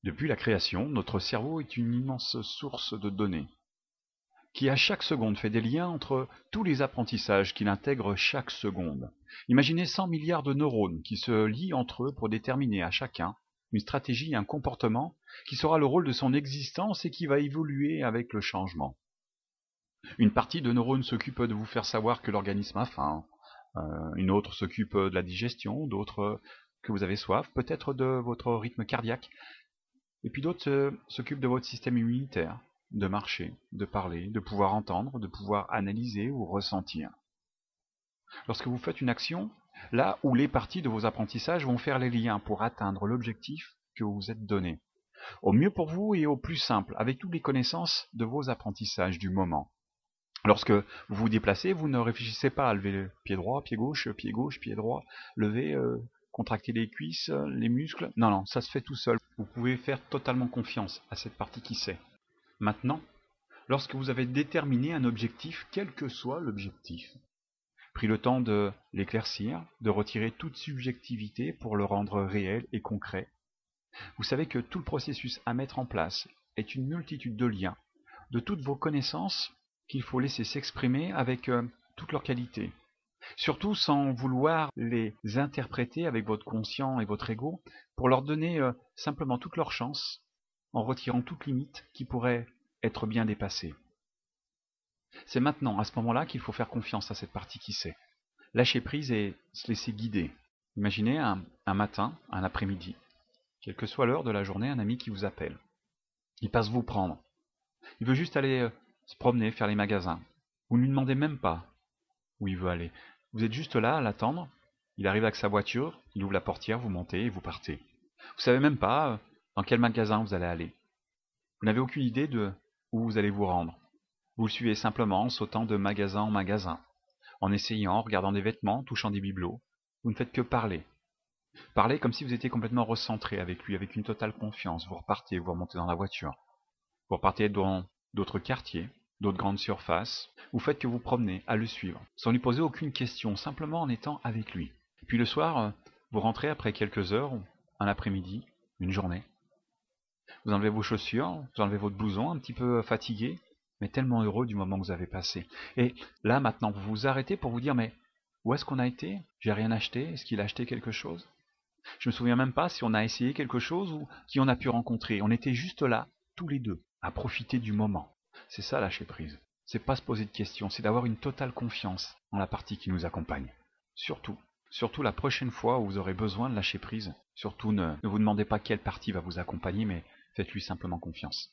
Depuis la création, notre cerveau est une immense source de données, qui à chaque seconde fait des liens entre tous les apprentissages qu'il intègre chaque seconde. Imaginez 100 milliards de neurones qui se lient entre eux pour déterminer à chacun une stratégie et un comportement qui sera le rôle de son existence et qui va évoluer avec le changement. Une partie de neurones s'occupe de vous faire savoir que l'organisme a faim, une autre s'occupe de la digestion, d'autres que vous avez soif, peut-être de votre rythme cardiaque, et puis d'autres s'occupent de votre système immunitaire, de marcher, de parler, de pouvoir entendre, de pouvoir analyser ou ressentir. Lorsque vous faites une action, là où les parties de vos apprentissages vont faire les liens pour atteindre l'objectif que vous vous êtes donné, au mieux pour vous et au plus simple, avec toutes les connaissances de vos apprentissages du moment. Lorsque vous vous déplacez, vous ne réfléchissez pas à lever le pied droit, pied gauche, pied droit, lever, contracter les cuisses, les muscles. Non, non, ça se fait tout seul. Vous pouvez faire totalement confiance à cette partie qui sait. Maintenant, lorsque vous avez déterminé un objectif, quel que soit l'objectif, pris le temps de l'éclaircir, de retirer toute subjectivité pour le rendre réel et concret, vous savez que tout le processus à mettre en place est une multitude de liens, de toutes vos connaissances qu'il faut laisser s'exprimer avec toutes leurs qualités. Surtout sans vouloir les interpréter avec votre conscient et votre ego pour leur donner simplement toute leur chance en retirant toute limite qui pourrait être bien dépassée. C'est maintenant, à ce moment-là, qu'il faut faire confiance à cette partie qui sait. Lâcher prise et se laisser guider. Imaginez un matin, un après-midi, quelle que soit l'heure de la journée, un ami qui vous appelle. Il passe vous prendre. Il veut juste aller se promener, faire les magasins. Vous ne lui demandez même pas où il veut aller. Vous êtes juste là à l'attendre. Il arrive avec sa voiture, il ouvre la portière, vous montez et vous partez. Vous savez même pas dans quel magasin vous allez aller. Vous n'avez aucune idée de où vous allez vous rendre. Vous le suivez simplement en sautant de magasin en magasin, en essayant, en regardant des vêtements, touchant des bibelots. Vous ne faites que parler. Parler comme si vous étiez complètement recentré avec lui, avec une totale confiance. Vous repartez, vous remontez dans la voiture. Vous repartez dans d'autres quartiers, d'autres grandes surfaces. Vous faites que vous promenez, à le suivre, sans lui poser aucune question, simplement en étant avec lui. Puis le soir, vous rentrez après quelques heures, un après-midi, une journée. Vous enlevez vos chaussures, vous enlevez votre blouson, un petit peu fatigué, mais tellement heureux du moment que vous avez passé. Et là, maintenant, vous vous arrêtez pour vous dire, mais où est-ce qu'on a été? J'ai rien acheté? Est-ce qu'il a acheté quelque chose? Je me souviens même pas si on a essayé quelque chose ou qui on a pu rencontrer. On était juste là, tous les deux, à profiter du moment. C'est ça, lâcher prise. C'est pas se poser de questions, c'est d'avoir une totale confiance en la partie qui nous accompagne. Surtout la prochaine fois où vous aurez besoin de lâcher prise, surtout ne vous demandez pas quelle partie va vous accompagner, mais faites-lui simplement confiance.